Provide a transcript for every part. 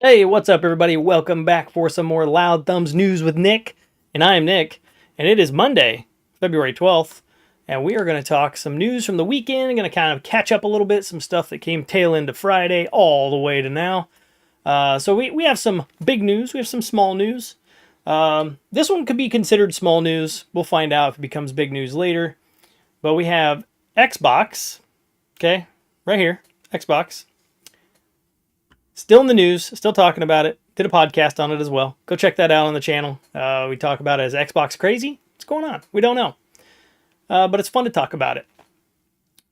Hey, what's up, everybody? Welcome back for some more Loud Thumbs news with Nick. And I am Nick, and it is Monday, February 12th, and we are going to talk some news from the weekend. I'm going to kind of catch up a little bit, some stuff that came tail into Friday all the way to now. So we have some big news, we have some small news. This one could be considered small news. We'll find out if it becomes big news later. But we have Xbox, okay, right here, Xbox. Still in the news, still talking about it. Did a podcast on it as well. Go check that out on the channel. We talk about it as Xbox crazy. What's going on? We don't know. But it's fun to talk about it.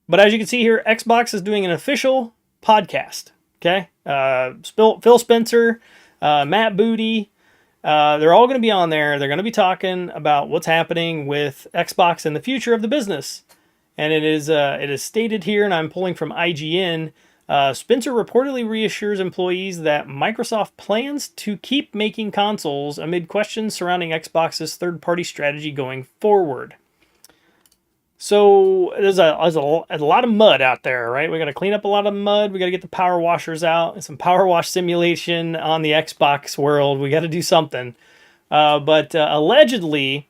But as you can see here, Xbox is doing an official podcast. Okay? Phil Spencer, Matt Booty, they're all going to be on there. They're going to be talking about what's happening with Xbox and the future of the business. And it is stated here, and I'm pulling from IGN, Spencer reportedly reassures employees that Microsoft plans to keep making consoles amid questions surrounding Xbox's third-party strategy going forward. So there's a lot of mud out there, right? We got to clean up a lot of mud. We got to get the power washers out and some power wash simulation on the Xbox world. We got to do something. But allegedly,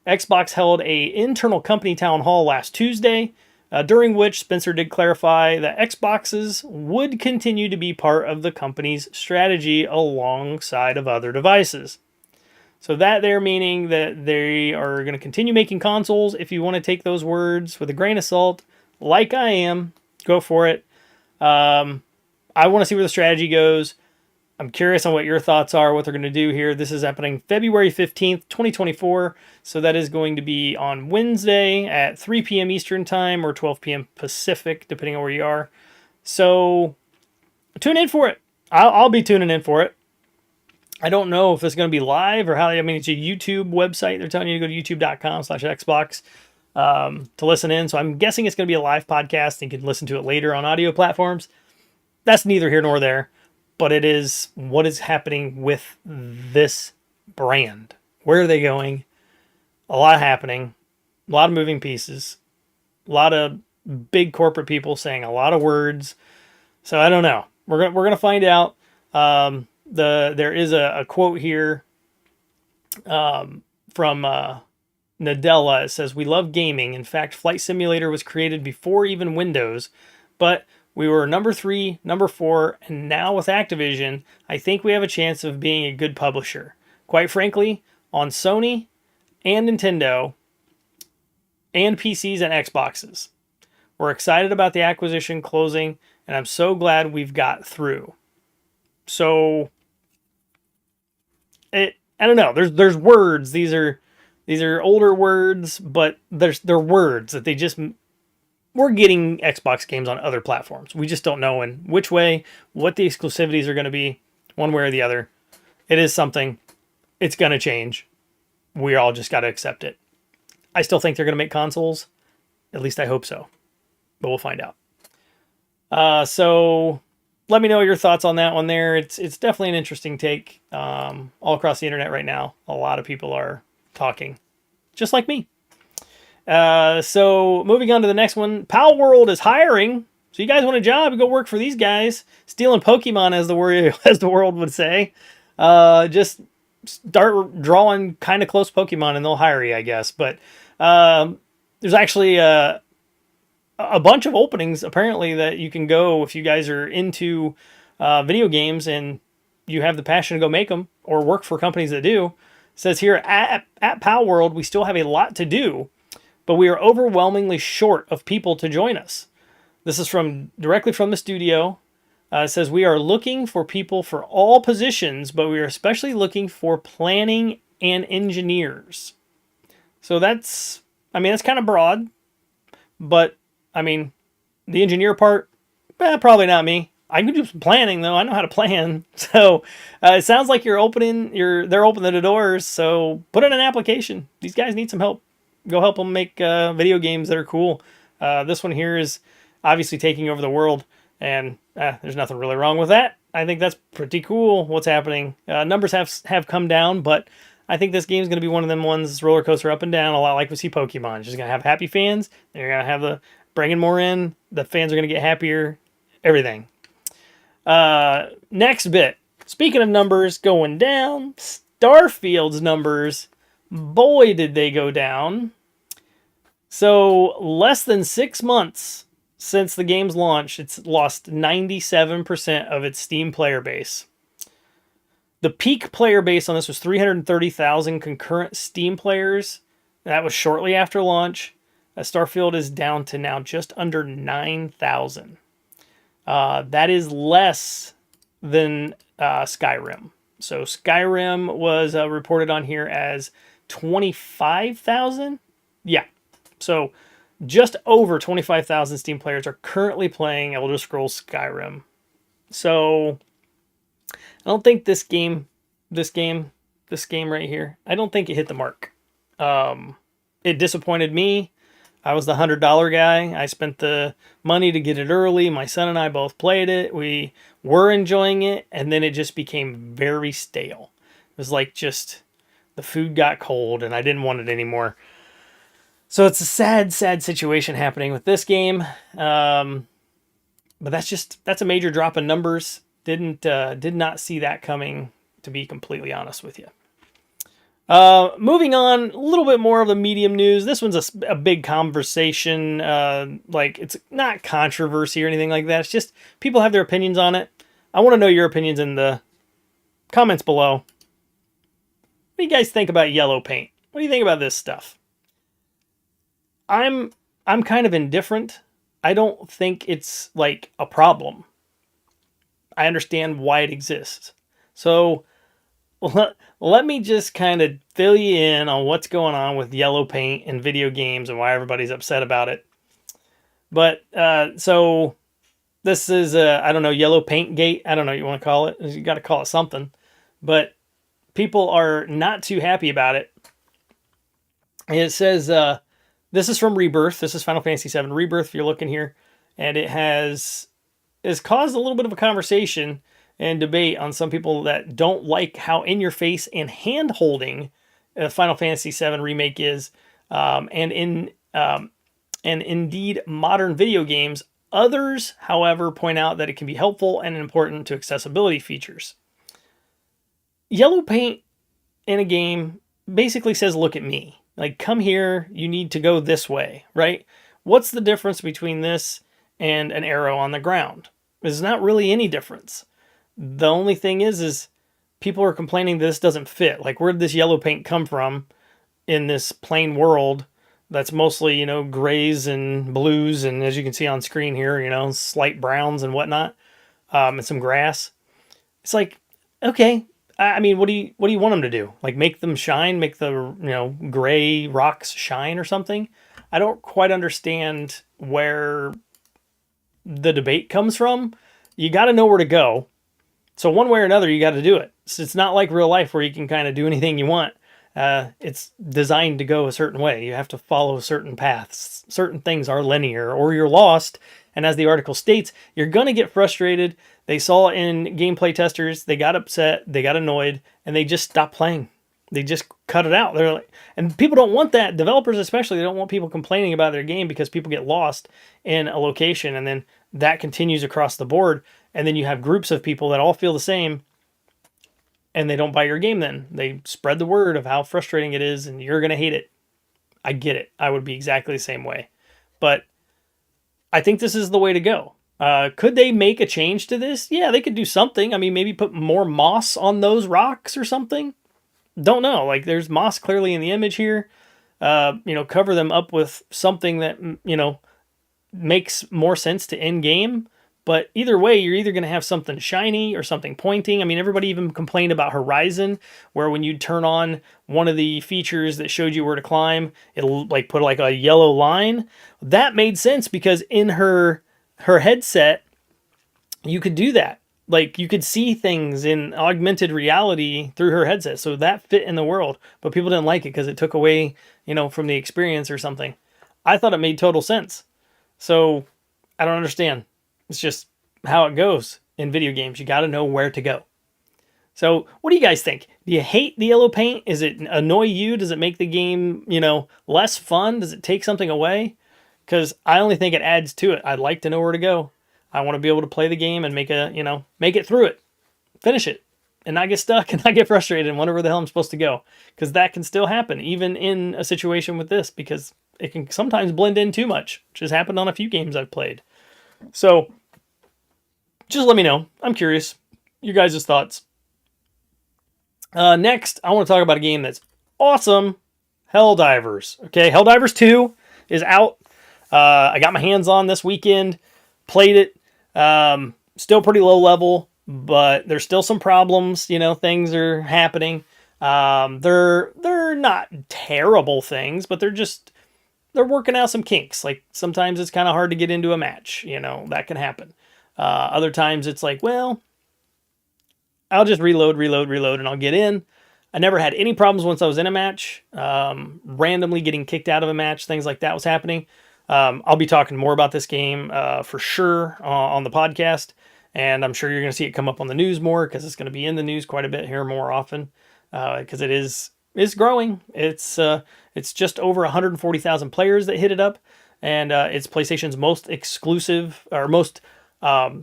Xbox held a internal company town hall last Tuesday, during which Spencer did clarify that Xboxes would continue to be part of the company's strategy alongside of other devices. So that there meaning that they are going to continue making consoles. If you want to take those words with a grain of salt, like I am, go for it. I want to see where the strategy goes. I'm curious on what your thoughts are, what they're going to do here. This is happening February 15th, 2024. So that is going to be on Wednesday at 3 p.m. Eastern Time or 12 p.m. Pacific, depending on where you are. So tune in for it. I'll be tuning in for it. I don't know if it's going to be live or how. I mean, it's a YouTube website. They're telling you to go to youtube.com/Xbox to listen in. So I'm guessing it's going to be a live podcast and you can listen to it later on audio platforms. That's neither here nor there. But it is what is happening with this brand. Where are they going? A lot happening. A lot of moving pieces. A lot of big corporate people saying a lot of words. So I don't know. We're gonna find out. There is a quote here from Nadella. It says, "We love gaming. In fact, Flight Simulator was created before even Windows, but we were number 3, number 4, and now with Activision, I think we have a chance of being a good publisher. Quite frankly, on Sony and Nintendo and PCs and Xboxes. We're excited about the acquisition closing, and I'm so glad we've got through." So, I don't know. There's words. These are older words, but they're words that they just. We're getting Xbox games on other platforms. We just don't know in which way, what the exclusivities are going to be, one way or the other. It is something. It's going to change. We all just got to accept it. I still think they're going to make consoles. At least I hope so. But we'll find out. So let me know your thoughts on that one there. It's definitely an interesting take. All across the internet right now, a lot of people are talking. Just like me. So moving on to the next one, Pal World is hiring. So you guys want a job? Go work for these guys. Stealing Pokemon, as the world would say. Just start drawing kind of close Pokemon, and they'll hire you, I guess. But there's actually a bunch of openings apparently that you can go if you guys are into video games and you have the passion to go make them or work for companies that do. It says here at Pal World, we still have a lot to do, but we are overwhelmingly short of people to join us. This is directly from the studio. It says, we are looking for people for all positions, but we are especially looking for planning and engineers. So that's kind of broad, but the engineer part, probably not me. I can do some planning though. I know how to plan. So it sounds like they're opening the doors. So put in an application. These guys need some help. Go help them make video games that are cool. This one here is obviously taking over the world, and there's nothing really wrong with that. I think that's pretty cool what's happening. Numbers have come down, but I think this game's going to be one of them ones, roller coaster up and down, a lot like we see Pokemon. It's just going to have happy fans. They're going to have bringing more in. The fans are going to get happier. Everything. Next bit. Speaking of numbers going down, Starfield's numbers, boy, did they go down. So, less than 6 months since the game's launch, it's lost 97% of its Steam player base. The peak player base on this was 330,000 concurrent Steam players. That was shortly after launch. Starfield is down to now just under 9,000. That is less than Skyrim. So Skyrim was reported on here as 25,000. Yeah. So just over 25,000 Steam players are currently playing Elder Scrolls Skyrim. So I don't think this game right here, I don't think it hit the mark. It disappointed me. I was the $100 guy. I spent the money to get it early. My son and I both played it. We were enjoying it, and then it just became very stale. It was like just the food got cold, and I didn't want it anymore. So it's a sad, sad situation happening with this game. But that's a major drop in numbers. Did not see that coming, to be completely honest with you. Moving on, a little bit more of the medium news. This one's a big conversation. Like, it's not controversy or anything like that. It's just people have their opinions on it. I want to know your opinions in the comments below. What do you guys think about yellow paint? What do you think about this stuff? I'm kind of indifferent. I don't think it's like a problem. I understand why it exists. So let me just kind of fill you in on what's going on with yellow paint in video games and why everybody's upset about it. But so this is I don't know, yellow paint gate. I don't know what you want to call it. You got to call it something. But people are not too happy about it. And it says this is from Rebirth. This is Final Fantasy VII Rebirth if you're looking here, and it has caused a little bit of a conversation and debate on some people that don't like how in your face and hand holding Final Fantasy VII Remake is, and indeed modern video games. Others, however, point out that it can be helpful and important to accessibility features. Yellow paint in a game basically says, "Look at me. Like, come here. You need to go this way," right? What's the difference between this and an arrow on the ground? There's not really any difference. The only thing is people are complaining this doesn't fit. Like, where did this yellow paint come from in this plain world that's mostly, grays and blues, and as you can see on screen here, slight browns and whatnot, and some grass. It's like, okay, I mean, what do you want them to do? Like, make them shine, make the gray rocks shine or something? I don't quite understand where the debate comes from. You got to know where to go. So one way or another, you got to do it. So it's not like real life where you can kind of do anything you want. It's designed to go a certain way. You have to follow certain paths. Certain things are linear or you're lost. And as the article states, you're going to get frustrated. They saw in gameplay testers, they got upset, they got annoyed, and they just stopped playing. They just cut it out. They're like, and people don't want that. Developers especially, they don't want people complaining about their game because people get lost in a location, and then that continues across the board. And then you have groups of people that all feel the same, and they don't buy your game then. They spread the word of how frustrating it is, and you're going to hate it. I get it. I would be exactly the same way. But I think this is the way to go. Could they make a change to this? Yeah, they could do something. I mean, maybe put more moss on those rocks or something. Don't know. Like, there's moss clearly in the image here. Cover them up with something that, makes more sense to in-game. But either way, you're either going to have something shiny or something pointing. I mean, everybody even complained about Horizon, where when you turn on one of the features that showed you where to climb, it'll like put like a yellow line. That made sense because in her headset, you could do that. Like, you could see things in augmented reality through her headset. So that fit in the world. But people didn't like it because it took away, from the experience or something. I thought it made total sense. So I don't understand. It's just how it goes in video games. You got to know where to go. So what do you guys think? Do you hate the yellow paint? Is it annoy you? Does it make the game, less fun? Does it take something away? Because I only think it adds to it. I'd like to know where to go. I want to be able to play the game and make it through it. Finish it. and not get stuck and not get frustrated and wonder where the hell I'm supposed to go. Because that can still happen, even in a situation with this, because it can sometimes blend in too much, which has happened on a few games I've played. So just let me know. I'm curious. Your guys' thoughts. Next, I want to talk about a game that's awesome. Helldivers. Okay, Helldivers 2 is out. I got my hands on this weekend. Played it. Still pretty low level, but there's still some problems. You know, things are happening. They're not terrible things, but they're working out some kinks. Like sometimes it's kind of hard to get into a match. You know, that can happen. Other times it's like, well, I'll just reload, and I'll get in. I never had any problems once I was in a match. Randomly getting kicked out of a match, things like that was happening. I'll be talking more about this game for sure on the podcast, and I'm sure you're going to see it come up on the news more because it's going to be in the news quite a bit here more often because it's growing. It's just over 140,000 players that hit it up, and it's PlayStation's most exclusive or most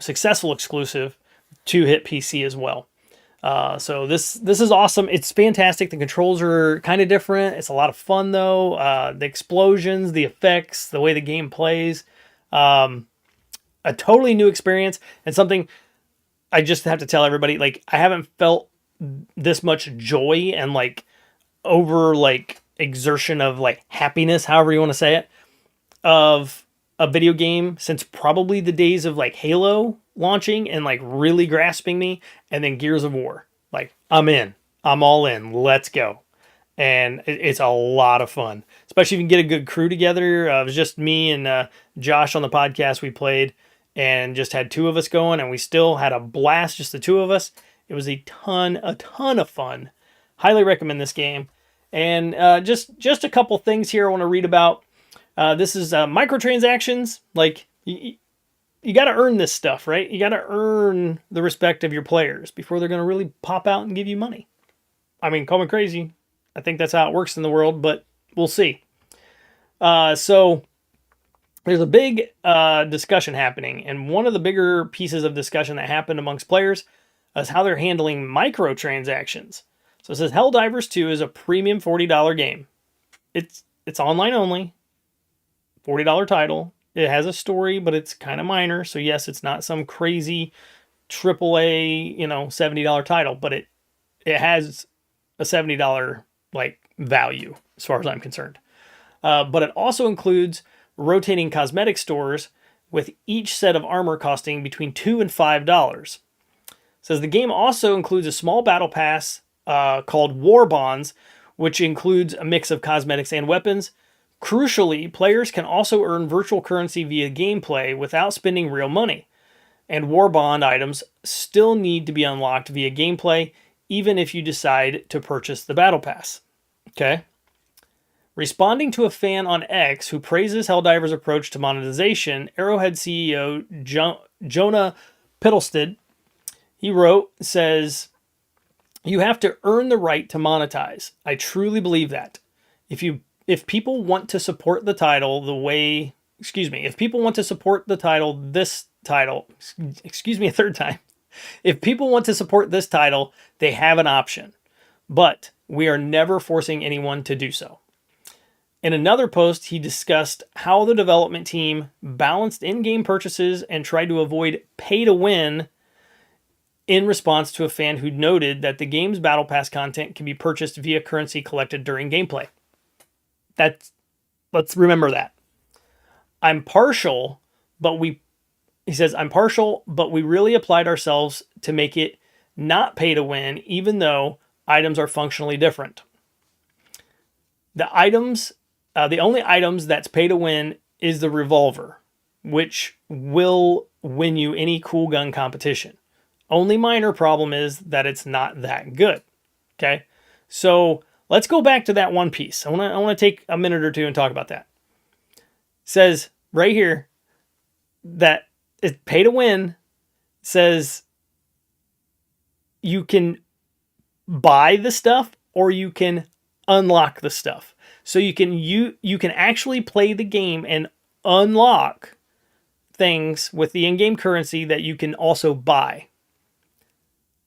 successful exclusive to hit PC as well. So this is awesome. It's fantastic. The controls are kind of different. It's a lot of fun though. The explosions, the effects, the way the game plays, a totally new experience and something I just have to tell everybody, like I haven't felt this much joy and like over like exertion of like happiness, however you want to say it, of a video game since probably the days of like Halo launching and like really grasping me, and then Gears of War. Like I'm all in, let's go. And it's a lot of fun, especially if you can get a good crew together. It was just me and Josh on the podcast. We played and just had two of us going, and we still had a blast, just the two of us. It was a ton of fun. Highly recommend this game. And just a couple things here I want to read about. This is microtransactions. Like you got to earn this stuff, right? You got to earn the respect of your players before they're going to really pop out and give you money. I mean, call me crazy. I think that's how it works in the world, but we'll see. So there's a big discussion happening, and one of the bigger pieces of discussion that happened amongst players is how they're handling microtransactions. So it says Helldivers 2 is a premium $40 game. It's online only, $40 title. It has a story, but it's kind of minor. So yes, it's not some crazy AAA, $70 title, but it has a $70 like value as far as I'm concerned. But it also includes rotating cosmetic stores with each set of armor costing between $2 and $5. It says the game also includes a small battle pass called War Bonds, which includes a mix of cosmetics and weapons. Crucially, players can also earn virtual currency via gameplay without spending real money. And War Bond items still need to be unlocked via gameplay, even if you decide to purchase the Battle Pass. Okay? Responding to a fan on X who praises Helldivers' approach to monetization, Arrowhead CEO Jonah Pittlestead, he says, "You have to earn the right to monetize. I truly believe that. If people want to support the title if people want to support the title, a third time. If people want to support this title, they have an option. But we are never forcing anyone to do so." In another post, he discussed how the development team balanced in-game purchases and tried to avoid pay-to-win in response to a fan who noted that the game's Battle Pass content can be purchased via currency collected during gameplay. Let's remember that. I'm partial, but we really applied ourselves to make it not pay to win, even though items are functionally different. The only items that's pay to win is the revolver, which will win you any cool gun competition. Only minor problem is that it's not that good. Okay, so let's go back to that one piece. I want to take a minute or two and talk about that. It says right here that it's pay to win. It says you can buy the stuff or you can unlock the stuff. So you can actually play the game and unlock things with the in-game currency that you can also buy.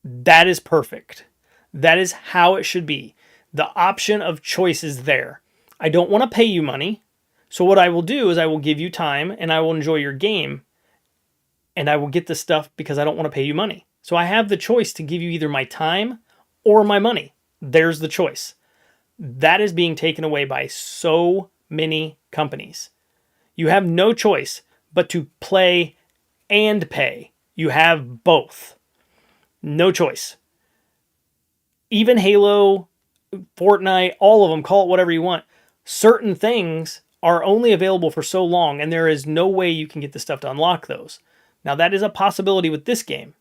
That is perfect. That is how it should be. The option of choice is there. I don't want to pay you money. So what I will do is I will give you time and I will enjoy your game and I will get the stuff because I don't want to pay you money. So I have the choice to give you either my time or my money. There's the choice. That is being taken away by so many companies. You have no choice but to play and pay. You have both. No choice. Even Halo, Fortnite, all of them, call it whatever you want. Certain things are only available for so long, and there is no way you can get the stuff to unlock those. Now, that is a possibility with this game,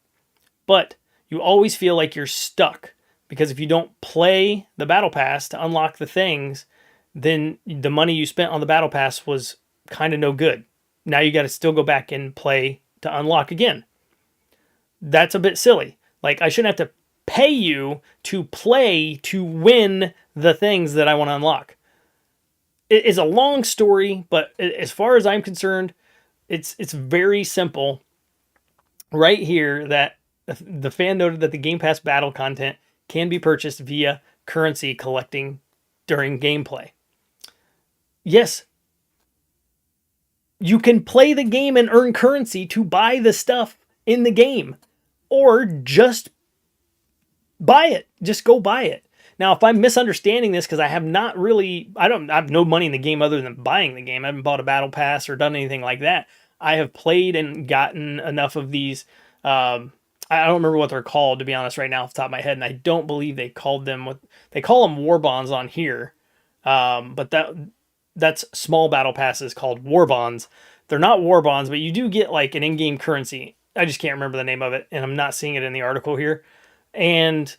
but you always feel like you're stuck, because if you don't play the Battle Pass to unlock the things, then the money you spent on the Battle Pass was kind of no good. Now you got to still go back and play to unlock again. That's a bit silly. Like, I shouldn't have to pay you to play to win the things that I want to unlock. It is a long story, but as far as I'm concerned, it's very simple. Right here, that the fan noted that the Game Pass battle content can be purchased via currency collecting during gameplay. Yes, you can play the game and earn currency to buy the stuff in the game, or just buy it. Just go buy it. Now, if I'm misunderstanding this, because I have no money in the game other than buying the game. I haven't bought a battle pass or done anything like that. I have played and gotten enough of these. I don't remember what they're called, to be honest, right now off the top of my head, and I don't believe they call them war bonds on here. But that's small battle passes called war bonds. They're not war bonds, but you do get like an in-game currency. I just can't remember the name of it, and I'm not seeing it in the article here. And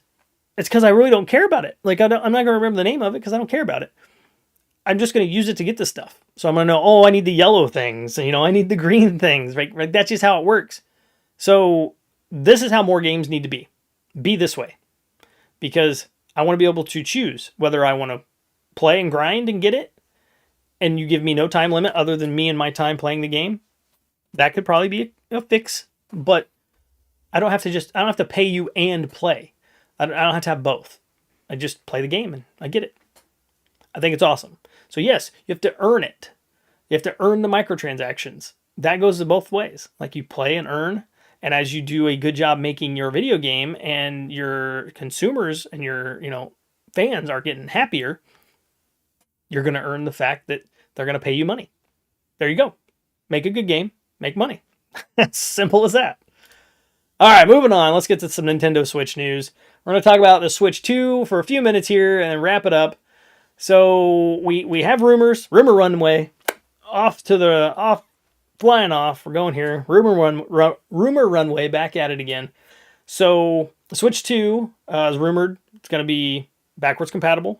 it's because I really don't care about it. Like, I'm not going to remember the name of it because I don't care about it. I'm just going to use it to get the stuff. So I'm going to know, I need the yellow things. I need the green things. Right? That's just how it works. So this is how more games need to be. Be this way. Because I want to be able to choose whether I want to play and grind and get it, and you give me no time limit other than me and my time playing the game. That could probably be a fix. But I don't have to pay you and play. I don't have to have both. I just play the game and I get it. I think it's awesome. So yes, you have to earn it. You have to earn the microtransactions. That goes both ways. Like, you play and earn, and as you do a good job making your video game and your consumers and your, fans are getting happier, you're going to earn the fact that they're going to pay you money. There you go. Make a good game, make money. As simple as that. All right, moving on. Let's get to some Nintendo Switch news. We're going to talk about the Switch 2 for a few minutes here and then wrap it up. So we have rumors, rumor runway, flying off. We're going here. Rumor runway, back at it again. So the Switch 2 is rumored. It's going to be backwards compatible.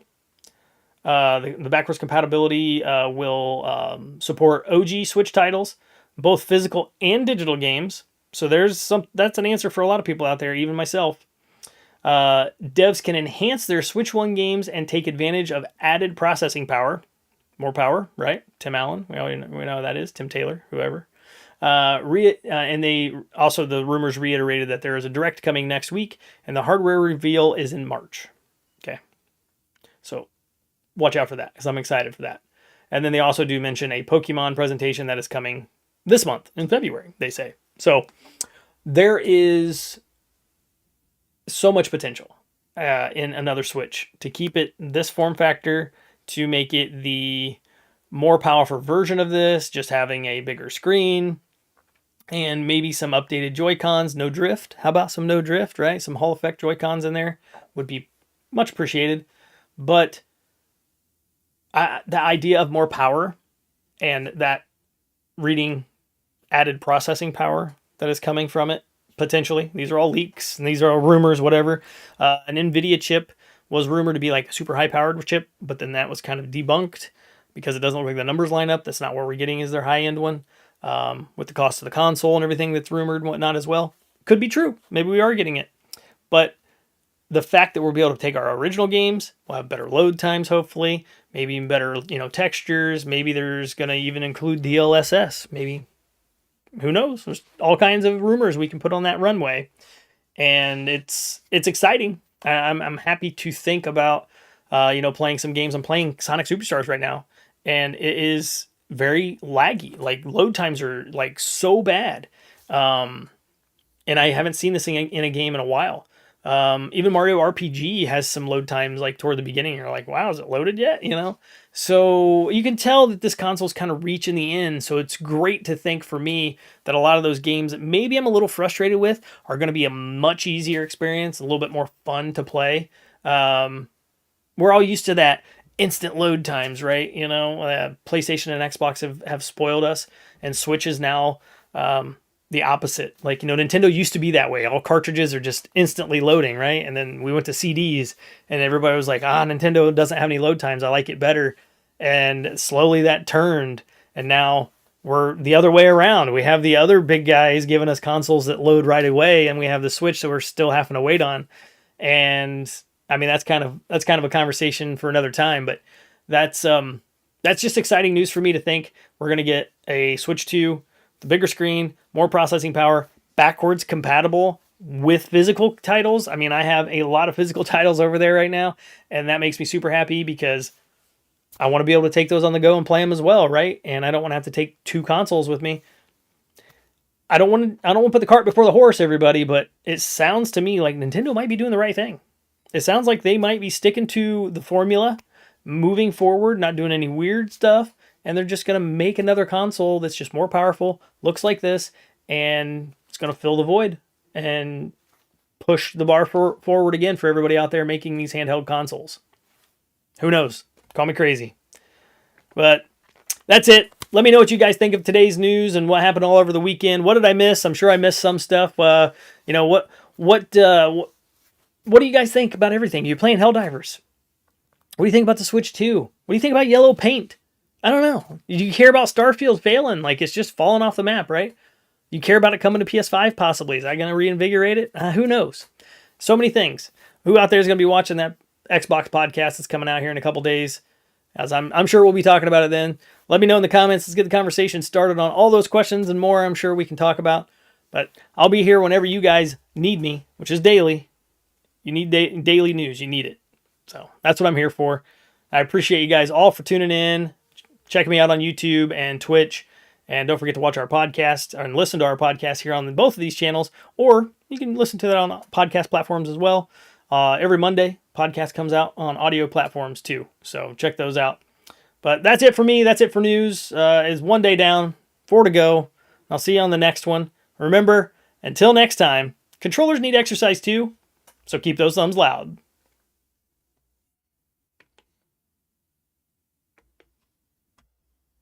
The backwards compatibility will support OG Switch titles, both physical and digital games. So that's an answer for a lot of people out there, even myself. Devs can enhance their Switch 1 games and take advantage of added processing power. More power, right? Tim Allen, we know who that is. Tim Taylor, whoever. And the rumors reiterated that there is a direct coming next week, and the hardware reveal is in March. Okay. So watch out for that, because I'm excited for that. And then they also do mention a Pokemon presentation that is coming this month, in February, they say. So there is so much potential in another Switch to keep it this form factor, to make it the more powerful version of this, just having a bigger screen and maybe some updated Joy-Cons, no drift. How about some no drift, right? Some Hall Effect Joy-Cons in there would be much appreciated. But the idea of more power and that reading added processing power that is coming from it, potentially. These are all leaks and these are all rumors, whatever. An NVIDIA chip was rumored to be like a super high-powered chip, but then that was kind of debunked because it doesn't look like the numbers line up. That's not what we're getting is their high-end one, with the cost of the console and everything that's rumored and whatnot as well. Could be true. Maybe we are getting it. But the fact that we'll be able to take our original games, we'll have better load times, hopefully, maybe even better, textures. Maybe there's going to even include DLSS. Maybe, who knows? There's all kinds of rumors we can put on that runway. and it's exciting. I'm happy to think about playing some games. I'm playing Sonic Superstars right now, and it is very laggy. Like load times are like so bad, and I haven't seen this thing in a game in a while. Even Mario RPG has some load times like toward the beginning. You're like, wow, is it loaded yet? So you can tell that this console's kind of reaching the end. So it's great to think for me that a lot of those games that maybe I'm a little frustrated with are going to be a much easier experience, a little bit more fun to play. We're all used to that instant load times, right? PlayStation and Xbox have spoiled us, and Switch is now the opposite. Like, Nintendo used to be that way. All cartridges are just instantly loading, right? And then we went to CDs, and everybody was like, Nintendo doesn't have any load times. I like it better. And slowly that turned, and now we're the other way around. We have the other big guys giving us consoles that load right away, and we have the Switch that we're still having to wait on. And I mean, that's kind of a conversation for another time, but that's just exciting news for me to think we're going to get a Switch 2, the bigger screen, more processing power, backwards compatible with physical titles. I mean, I have a lot of physical titles over there right now, and that makes me super happy because I want to be able to take those on the go and play them as well, right? And I don't want to have to take two consoles with me. I don't want to put the cart before the horse, everybody, but it sounds to me like Nintendo might be doing the right thing. It sounds like they might be sticking to the formula, moving forward, not doing any weird stuff, and they're just going to make another console that's just more powerful, looks like this, and it's going to fill the void and push the bar forward again for everybody out there making these handheld consoles. Who knows? Call me crazy. But that's it. Let me know what you guys think of today's news and what happened all over the weekend. What did I miss? I'm sure I missed some stuff. What do you guys think about everything? You're playing Helldivers. What do you think about the Switch 2? What do you think about yellow paint? I don't know. Do you care about Starfield failing? Like, it's just falling off the map, right? You care about it coming to PS5 possibly. Is that going to reinvigorate it? Who knows? So many things. Who out there is going to be watching that Xbox podcast that's coming out here in a couple days? As I'm sure we'll be talking about it then. Let me know in the comments. Let's get the conversation started on all those questions and more I'm sure we can talk about. But I'll be here whenever you guys need me, which is daily. You need daily news. You need it. So that's what I'm here for. I appreciate you guys all for tuning in, checking me out on YouTube and Twitch. And don't forget to watch our podcast and listen to our podcast here on both of these channels. Or you can listen to that on podcast platforms as well. Every Monday, podcast comes out on audio platforms too. So check those out. But that's it for me. That's it for news. Is one day down, 4 to go. I'll see you on the next one. Remember, until next time, controllers need exercise too. So keep those thumbs loud.